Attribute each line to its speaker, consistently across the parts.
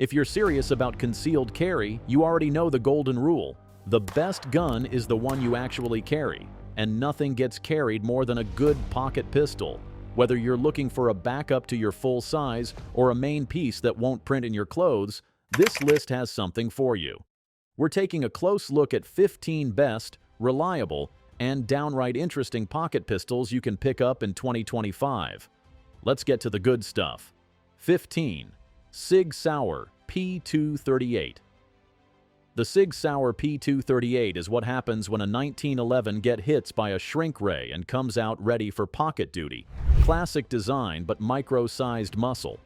Speaker 1: If you're serious about concealed carry, you already know the golden rule. The best gun is the one you actually carry, and nothing gets carried more than a good pocket pistol. Whether you're looking for a backup to your full size or a main piece that won't print in your clothes, this list has something for you. We're taking a close look at 15 best, reliable, and downright interesting pocket pistols you can pick up in 2025. Let's get to the good stuff. 15. Sig Sauer P238. The Sig Sauer P238 is what happens when a 1911 gets hits by a shrink ray and comes out ready for pocket duty. Classic design but micro-sized muscle.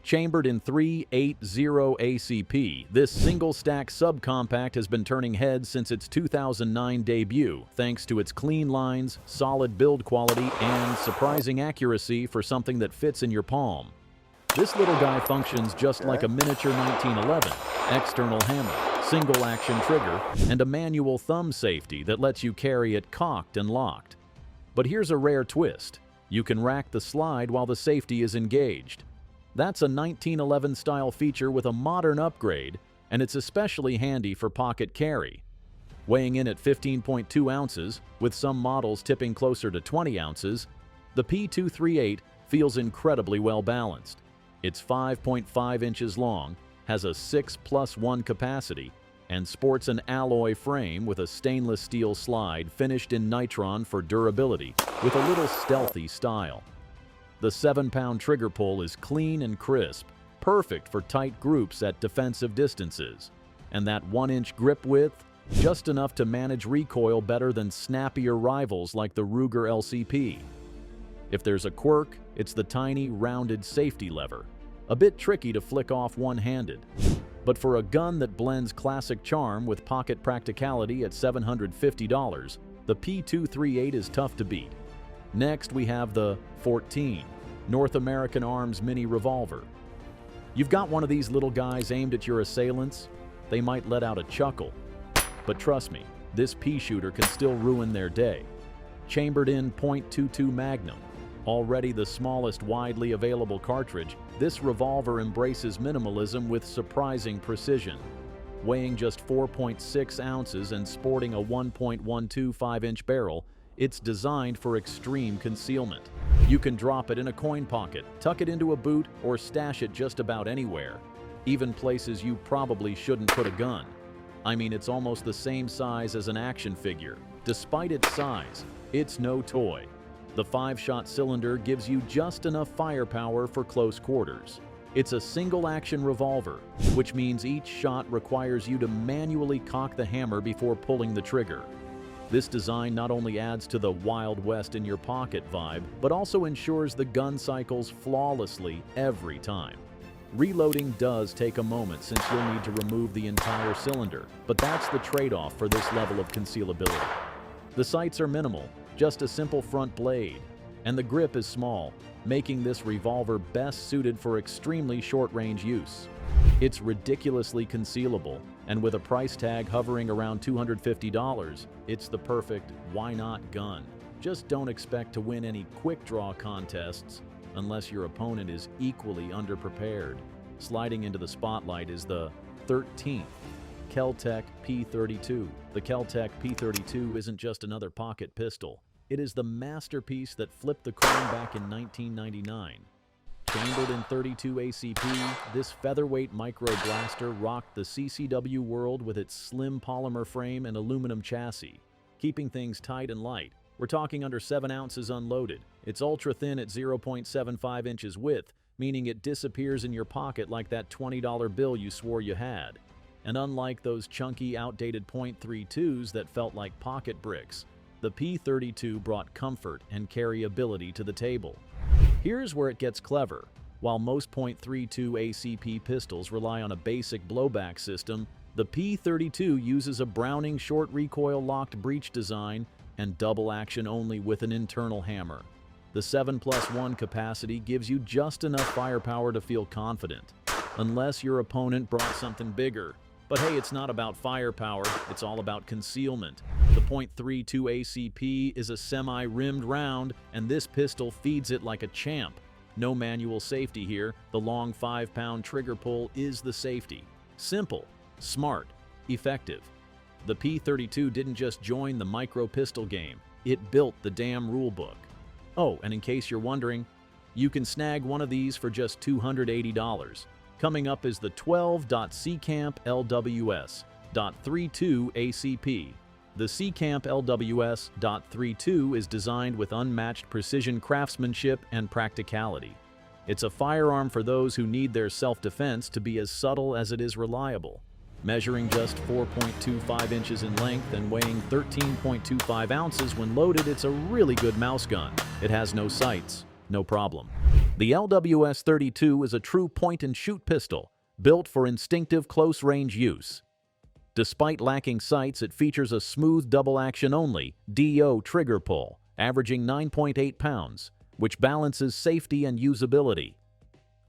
Speaker 1: Chambered in 380 ACP, this single-stack subcompact has been turning heads since its 2009 debut, thanks to its clean lines, solid build quality, and surprising accuracy for something that fits in your palm. This little guy functions just like a miniature 1911, external hammer, single-action trigger, and a manual thumb safety that lets you carry it cocked and locked. But here's a rare twist. You can rack the slide while the safety is engaged. That's a 1911 style feature with a modern upgrade, and it's especially handy for pocket carry. Weighing in at 15.2 ounces, with some models tipping closer to 20 ounces, the P238 feels incredibly well balanced. It's 5.5 inches long, has a 6+1 capacity, and sports an alloy frame with a stainless steel slide finished in nitron for durability, with a little stealthy style. The 7-pound trigger pull is clean and crisp, perfect for tight groups at defensive distances. And that 1-inch grip width, just enough to manage recoil better than snappier rivals like the Ruger LCP. If there's a quirk, it's the tiny, rounded safety lever. A bit tricky to flick off one-handed. But for a gun that blends classic charm with pocket practicality at $750, the P238 is tough to beat. Next, we have the 14 North American Arms Mini Revolver. You've got one of these little guys aimed at your assailants, they might let out a chuckle. But trust me, this pea shooter can still ruin their day. Chambered in .22 Magnum, already the smallest widely available cartridge, this revolver embraces minimalism with surprising precision. Weighing just 4.6 ounces and sporting a 1.125-inch barrel, it's designed for extreme concealment. You can drop it in a coin pocket, tuck it into a boot, or stash it just about anywhere, even places you probably shouldn't put a gun. I mean, it's almost the same size as an action figure. Despite its size, it's no toy. The 5-shot cylinder gives you just enough firepower for close quarters. It's a single-action revolver, which means each shot requires you to manually cock the hammer before pulling the trigger. This design not only adds to the Wild West in your pocket vibe, but also ensures the gun cycles flawlessly every time. Reloading does take a moment since you'll need to remove the entire cylinder, but that's the trade-off for this level of concealability. The sights are minimal, just a simple front blade, and the grip is small, making this revolver best suited for extremely short-range use. It's ridiculously concealable, and with a price tag hovering around $250, it's the perfect why not gun. Just don't expect to win any quick draw contests unless your opponent is equally underprepared. Sliding into the spotlight is the 13th Kel-Tec P32. The Kel-Tec P32 isn't just another pocket pistol. It is the masterpiece that flipped the coin back in 1999. Chambered in 32 ACP, this featherweight micro blaster rocked the SCCY world with its slim polymer frame and aluminum chassis. Keeping things tight and light, we're talking under 7 ounces unloaded. It's ultra thin at 0.75 inches width, meaning it disappears in your pocket like that $20 bill you swore you had. And unlike those chunky, outdated .32s that felt like pocket bricks, the P32 brought comfort and carryability to the table. Here's where it gets clever. While most .32 ACP pistols rely on a basic blowback system, the P32 uses a Browning short recoil locked breech design and double action only with an internal hammer. The 7+1 capacity gives you just enough firepower to feel confident, unless your opponent brought something bigger. But hey, it's not about firepower, it's all about concealment. The .32 ACP is a semi-rimmed round, and this pistol feeds it like a champ. No manual safety here. The long 5-pound trigger pull is the safety. Simple, smart, effective. The P32 didn't just join the micro pistol game, it built the damn rulebook. Oh, and in case you're wondering, you can snag one of these for just $280. Coming up is the 12 Seecamp LWS .32 ACP. The Seecamp LWS .32 is designed with unmatched precision craftsmanship and practicality. It's a firearm for those who need their self-defense to be as subtle as it is reliable. Measuring just 4.25 inches in length and weighing 13.25 ounces when loaded, it's a really good mouse gun. It has no sights, no problem. The LWS 32 is a true point-and-shoot pistol, built for instinctive close-range use. Despite lacking sights, it features a smooth double-action-only DO trigger pull, averaging 9.8 pounds, which balances safety and usability.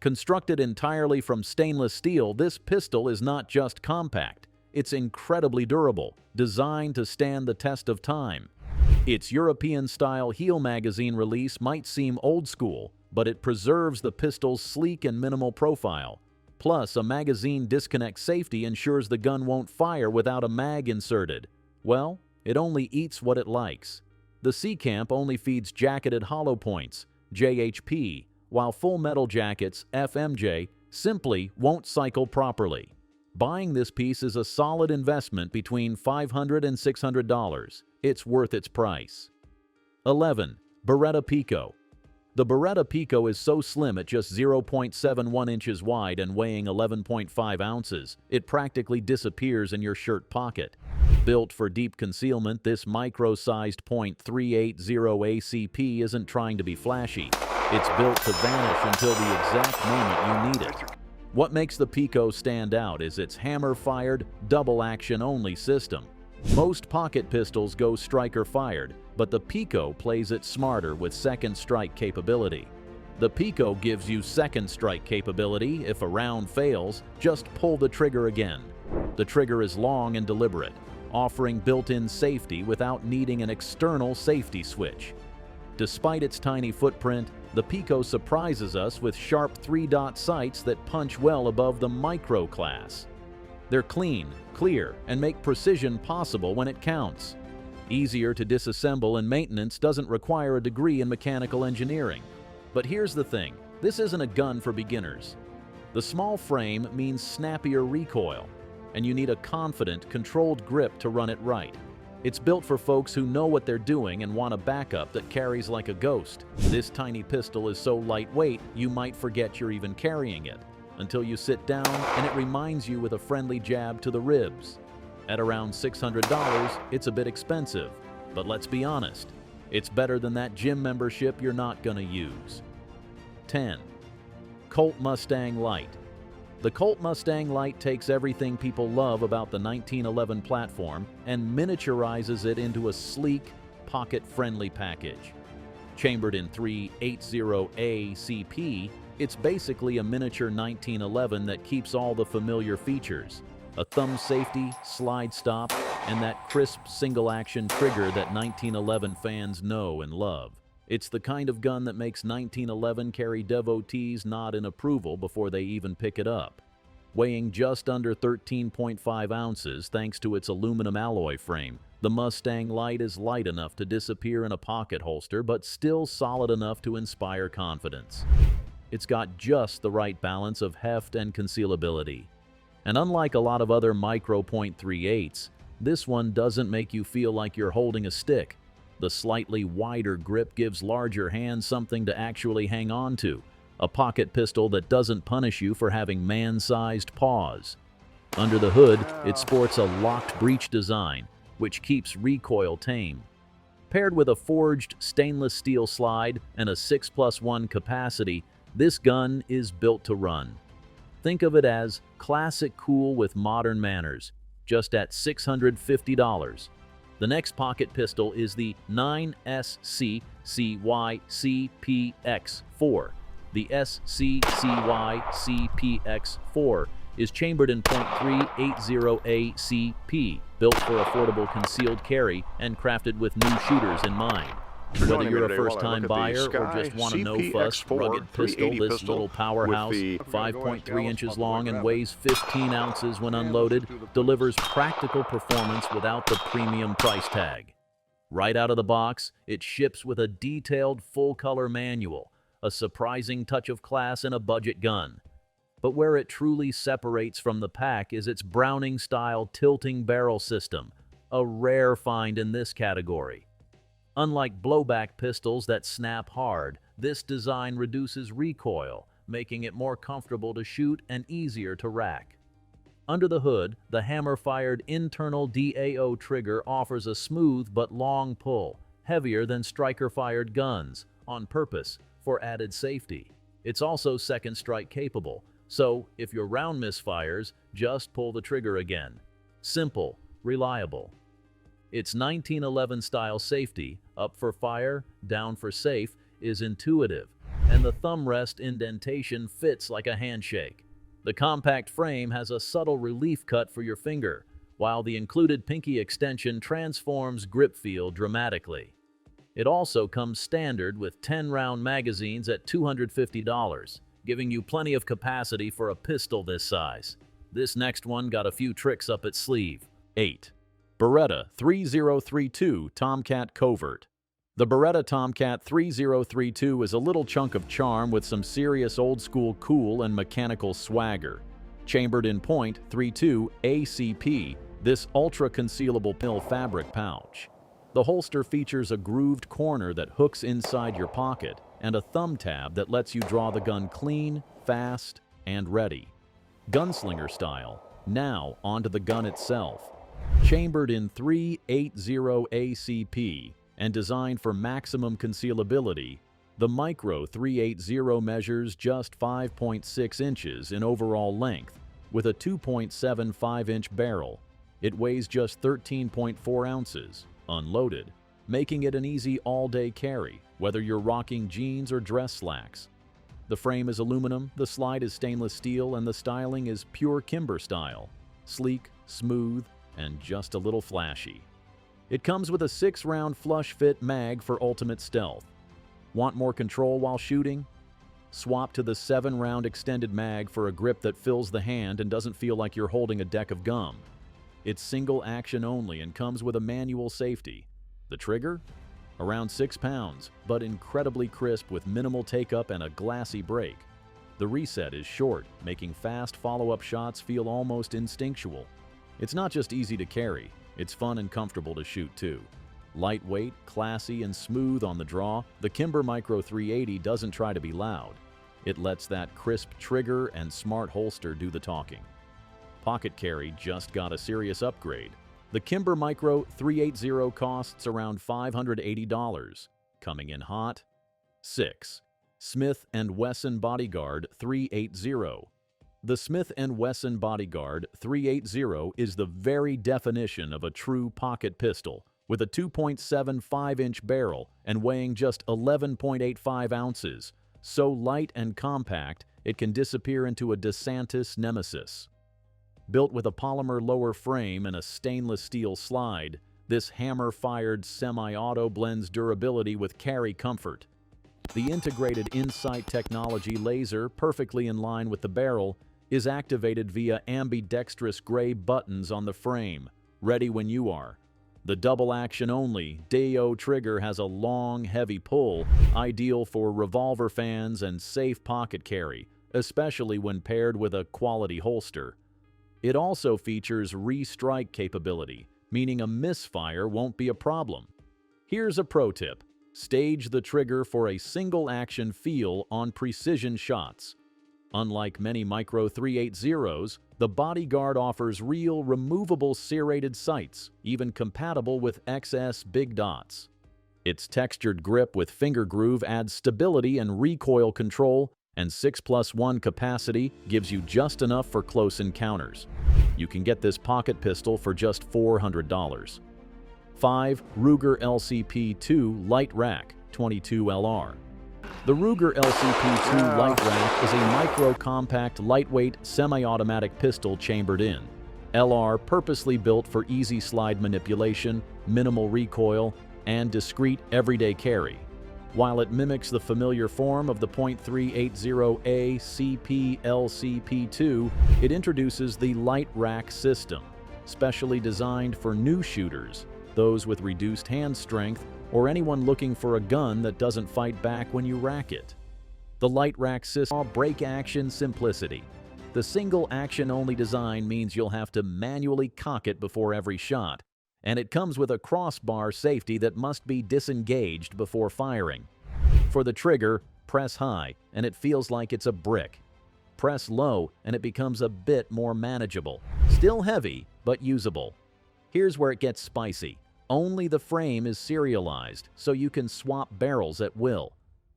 Speaker 1: Constructed entirely from stainless steel, this pistol is not just compact, it's incredibly durable, designed to stand the test of time. Its European-style heel magazine release might seem old school, but it preserves the pistol's sleek and minimal profile. Plus, a magazine disconnect safety ensures the gun won't fire without a mag inserted. Well, it only eats what it likes. The Seecamp only feeds jacketed hollow points, JHP, while full metal jackets, FMJ, simply won't cycle properly. Buying this piece is a solid investment between $500 and $600. It's worth its price. 11. Beretta Pico. The Beretta Pico is so slim at just 0.71 inches wide and weighing 11.5 ounces, it practically disappears in your shirt pocket. Built for deep concealment, this micro-sized .380 ACP isn't trying to be flashy. It's built to vanish until the exact moment you need it. What makes the Pico stand out is its hammer-fired, double-action-only system. Most pocket pistols go striker-fired, but the Pico plays it smarter with second strike capability. The Pico gives you second strike capability. If a round fails, just pull the trigger again. The trigger is long and deliberate, offering built-in safety without needing an external safety switch. Despite its tiny footprint, the Pico surprises us with sharp 3-dot sights that punch well above the micro class. They're clean, clear, and make precision possible when it counts. Easier to disassemble, and maintenance doesn't require a degree in mechanical engineering. But here's the thing, this isn't a gun for beginners. The small frame means snappier recoil, and you need a confident, controlled grip to run it right. It's built for folks who know what they're doing and want a backup that carries like a ghost. This tiny pistol is so lightweight, you might forget you're even carrying it, until you sit down and it reminds you with a friendly jab to the ribs. At around $600, it's a bit expensive, but let's be honest, it's better than that gym membership you're not gonna use. 10. Colt Mustang Lite. The Colt Mustang Lite takes everything people love about the 1911 platform and miniaturizes it into a sleek, pocket-friendly package. Chambered in 380 ACP, it's basically a miniature 1911 that keeps all the familiar features. A thumb safety, slide stop, and that crisp single-action trigger that 1911 fans know and love. It's the kind of gun that makes 1911 carry devotees nod in approval before they even pick it up. Weighing just under 13.5 ounces thanks to its aluminum alloy frame, the Mustang Lite is light enough to disappear in a pocket holster but still solid enough to inspire confidence. It's got just the right balance of heft and concealability. And unlike a lot of other micro .38s, this one doesn't make you feel like you're holding a stick. The slightly wider grip gives larger hands something to actually hang on to, a pocket pistol that doesn't punish you for having man-sized paws. Under the hood, it sports a locked breech design, which keeps recoil tame. Paired with a forged stainless steel slide and a 6+1 capacity, this gun is built to run. Think of it as classic cool with modern manners, just at $650. The next pocket pistol is the 9 SCCY CPX4. The SCCY CPX4 is chambered in .380 ACP, built for affordable concealed carry and crafted with new shooters in mind. Whether you're a first-time buyer or just want a no-fuss, rugged pistol, this little powerhouse, 5.3 inches long and weighs 15 ounces when unloaded, delivers practical performance without the premium price tag. Right out of the box, it ships with a detailed full-color manual, a surprising touch of class in a budget gun. But where it truly separates from the pack is its Browning-style tilting barrel system, a rare find in this category. Unlike blowback pistols that snap hard, this design reduces recoil, making it more comfortable to shoot and easier to rack. Under the hood, the hammer-fired internal DAO trigger offers a smooth but long pull, heavier than striker-fired guns, on purpose, for added safety. It's also second strike capable, so if your round misfires, just pull the trigger again. Simple, reliable. Its 1911 style safety, up for fire, down for safe, is intuitive, and the thumb rest indentation fits like a handshake. The compact frame has a subtle relief cut for your finger, while the included pinky extension transforms grip feel dramatically. It also comes standard with 10-round magazines at $250, giving you plenty of capacity for a pistol this size. This next one got a few tricks up its sleeve. 8. Beretta 3032 Tomcat Covert. The Beretta Tomcat 3032 is a little chunk of charm with some serious old-school cool and mechanical swagger. Chambered in .32 ACP, this ultra-concealable pill fabric pouch. The holster features a grooved corner that hooks inside your pocket and a thumb tab that lets you draw the gun clean, fast, and ready. Gunslinger style, now onto the gun itself. Chambered in .380 ACP, and designed for maximum concealability, the Micro 380 measures just 5.6 inches in overall length, with a 2.75-inch barrel. It weighs just 13.4 ounces, unloaded, making it an easy all-day carry, whether you're rocking jeans or dress slacks. The frame is aluminum, the slide is stainless steel, and the styling is pure Kimber style. Sleek, smooth, and just a little flashy. It comes with a 6-round flush-fit mag for ultimate stealth. Want more control while shooting? Swap to the 7-round extended mag for a grip that fills the hand and doesn't feel like you're holding a deck of gum. It's single action only and comes with a manual safety. The trigger? Around 6 pounds, but incredibly crisp with minimal take-up and a glassy break. The reset is short, making fast follow-up shots feel almost instinctual. It's not just easy to carry, it's fun and comfortable to shoot too. Lightweight, classy, and smooth on the draw, the Kimber Micro 380 doesn't try to be loud. It lets that crisp trigger and smart holster do the talking. Pocket carry just got a serious upgrade. The Kimber Micro 380 costs around $580. Coming in hot. 6. Smith & Wesson Bodyguard 380. The Smith & Wesson Bodyguard 380 is the very definition of a true pocket pistol, with a 2.75-inch barrel and weighing just 11.85 ounces. So light and compact, it can disappear into a DeSantis nemesis. Built with a polymer lower frame and a stainless steel slide, this hammer-fired semi-auto blends durability with carry comfort. The integrated Insight technology laser, perfectly in line with the barrel, is activated via ambidextrous gray buttons on the frame, ready when you are. The double-action-only DAO trigger has a long, heavy pull, ideal for revolver fans and safe pocket carry, especially when paired with a quality holster. It also features re-strike capability, meaning a misfire won't be a problem. Here's a pro tip. Stage the trigger for a single-action feel on precision shots. Unlike many Micro 380s, the Bodyguard offers real, removable serrated sights, even compatible with XS big dots. Its textured grip with finger groove adds stability and recoil control, and 6+1 capacity gives you just enough for close encounters. You can get this pocket pistol for just $400. 5. Ruger LCP2 Light Rack 22 LR. The Ruger LCP2 Light Rack is a micro-compact, lightweight, semi-automatic pistol chambered in. LR purposely built for easy slide manipulation, minimal recoil, and discreet everyday carry. While it mimics the familiar form of the .380A CP P2, it introduces the Lite rack system, specially designed for new shooters, those with reduced hand strength, or anyone looking for a gun that doesn't fight back when you rack it. The Lite rack system break action simplicity. The single action-only design means you'll have to manually cock it before every shot, and it comes with a crossbar safety that must be disengaged before firing. For the trigger, press high, and it feels like it's a brick. Press low, and it becomes a bit more manageable. Still heavy, but usable. Here's where it gets spicy. Only the frame is serialized, so you can swap barrels at will.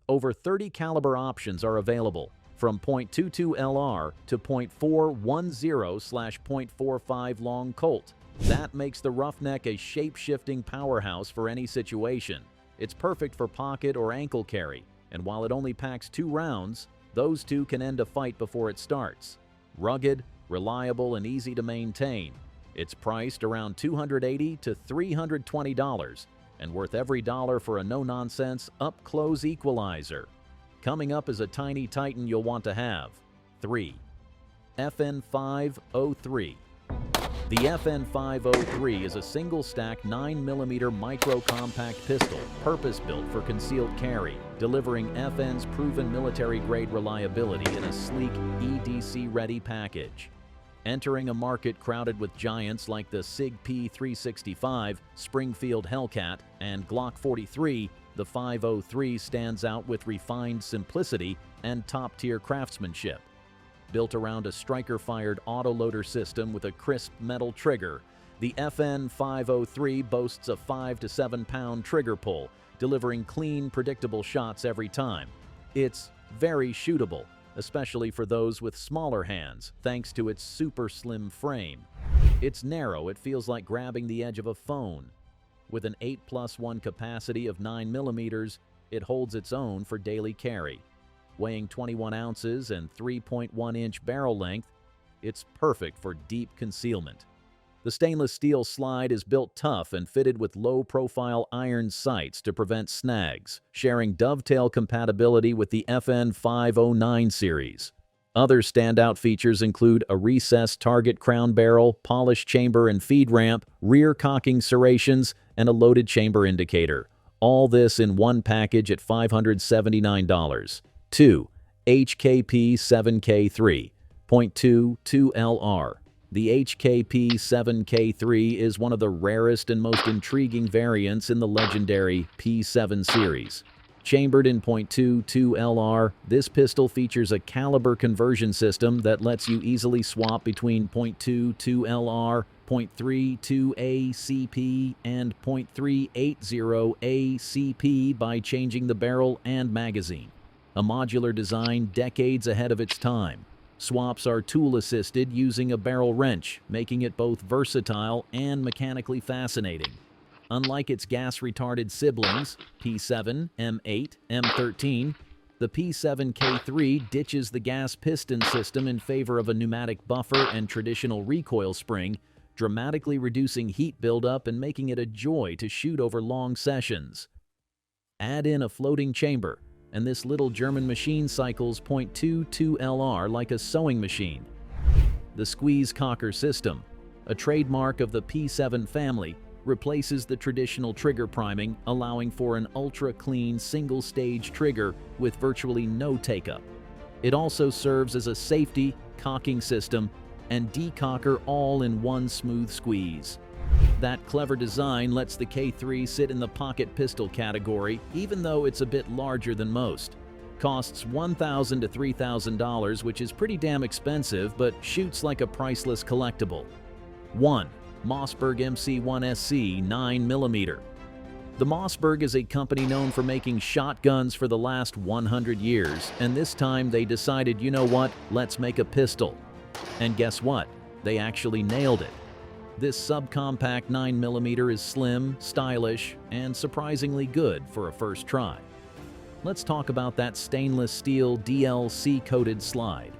Speaker 1: Over 30 caliber options are available, from .22 LR to .410/.45 long Colt. That makes the Roughneck a shape-shifting powerhouse for any situation. It's perfect for pocket or ankle carry, and while it only packs 2 rounds, those 2 can end a fight before it starts. Rugged, reliable, and easy to maintain. It's priced around $280 to $320 and worth every dollar for a no-nonsense, up-close equalizer. Coming up is a tiny titan you'll want to have. 3. FN503. The FN503 is a single-stack 9mm micro-compact pistol, purpose-built for concealed carry, delivering FN's proven military-grade reliability in a sleek, EDC-ready package. Entering a market crowded with giants like the SIG P365, Springfield Hellcat, and Glock 43, the 503 stands out with refined simplicity and top-tier craftsmanship. Built around a striker-fired autoloader system with a crisp metal trigger, the FN503 boasts a 5 to 7 pound trigger pull, delivering clean, predictable shots every time. It's very shootable, especially for those with smaller hands, thanks to its super slim frame. It's narrow, it feels like grabbing the edge of a phone. With an 8+1 capacity of 9mm, it holds its own for daily carry. Weighing 21 ounces and 3.1-inch barrel length, it's perfect for deep concealment. The stainless steel slide is built tough and fitted with low-profile iron sights to prevent snags, sharing dovetail compatibility with the FN509 series. Other standout features include a recessed target crown barrel, polished chamber and feed ramp, rear cocking serrations, and a loaded chamber indicator. All this in one package at $579. 2. HKP7K3. .22 LR. The HKP7K3 is one of the rarest and most intriguing variants in the legendary P7 series. Chambered in .22 LR, this pistol features a caliber conversion system that lets you easily swap between .22 LR, .32A CP, and .380A CP by changing the barrel and magazine. A modular design decades ahead of its time. Swaps are tool-assisted using a barrel wrench, making it both versatile and mechanically fascinating. Unlike its gas-retarded siblings, P7, M8, M13, the P7K3 ditches the gas piston system in favor of a pneumatic buffer and traditional recoil spring, dramatically reducing heat buildup and making it a joy to shoot over long sessions. Add in a floating chamber, and this little German machine cycles .22 LR like a sewing machine. The squeeze cocker system, a trademark of the P7 family, replaces the traditional trigger priming, allowing for an ultra-clean single-stage trigger with virtually no take-up. It also serves as a safety, cocking system, and decocker all in one smooth squeeze. That clever design lets the K3 sit in the pocket pistol category, even though it's a bit larger than most. Costs $1,000 to $3,000, which is pretty damn expensive, but shoots like a priceless collectible. 1. Mossberg MC1 SC 9mm. The Mossberg is a company known for making shotguns for the last 100 years, and this time they decided, you know what, let's make a pistol. And guess what? They actually nailed it. This subcompact 9mm is slim, stylish, and surprisingly good for a first try. Let's talk about that stainless steel DLC-coated slide.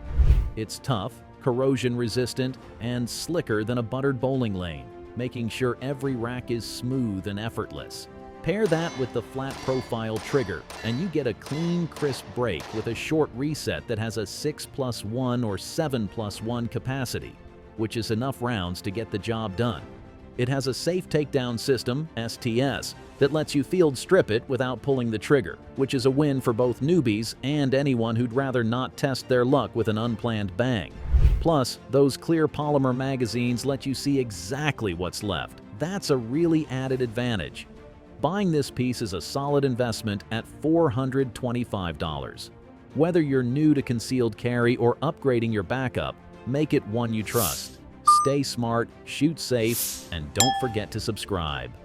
Speaker 1: It's tough, corrosion-resistant, and slicker than a buttered bowling lane, making sure every rack is smooth and effortless. Pair that with the flat profile trigger, and you get a clean, crisp break with a short reset that has a 6+1 or 7+1 capacity, which is enough rounds to get the job done. It has a safe takedown system, STS, that lets you field strip it without pulling the trigger, which is a win for both newbies and anyone who'd rather not test their luck with an unplanned bang. Plus, those clear polymer magazines let you see exactly what's left. That's a really added advantage. Buying this piece is a solid investment at $425. Whether you're new to concealed carry or upgrading your backup, make it one you trust. Stay smart, shoot safe, and don't forget to subscribe.